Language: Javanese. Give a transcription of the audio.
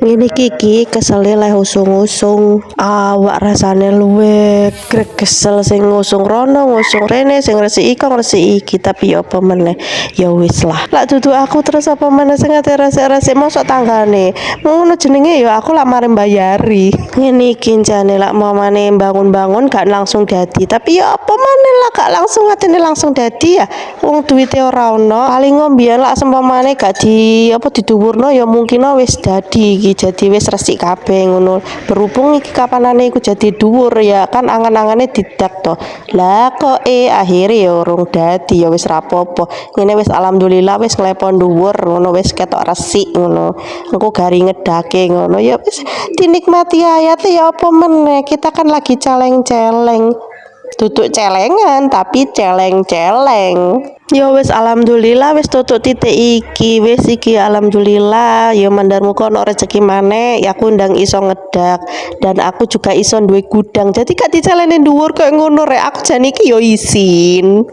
Ngene Kiki kesele leh usung-usung awak rasane luwe kesel sing ngusung rono ngusung rene sing resiki kok resiki iki tapi ya apa meneh ya wis lah lak dudu aku terus apa meneh sing ate resik-resik mosok tanggane ngono jenenge ya aku lak mari mbayari ngene iki jane lak mamane bangun-bangun gak langsung dadi tapi ya apa meneh lah gak langsung atene langsung dadi ya wong duwite ora ono paling ngombian lak sempamane gak di apa diduwurno ya mungkin wis dadi iki jadi wis resik kabeh ngono berhubung iki kapanane iku jadi dhuwur ya kan angan-angane didak to lah kok akhire ya urung dadi ya wis rapopo ngene wis alhamdulillah wis nglepon dhuwur ngono wis ketok resik ngono engko gari ngedake ngono ya wis dinikmati ayat ya apa meneh kita kan lagi celeng-celeng tutuk celengan tapi celeng-celeng ya wis alhamdulillah wis tutuk titik iki wis iki alhamdulillah ya mandarmu kono rezeki maneh ya aku ndang iso ngedak dan aku juga iso duwe gudang jadi gak diceleni dhuwur kayak ngono rek aku jan iki ya isin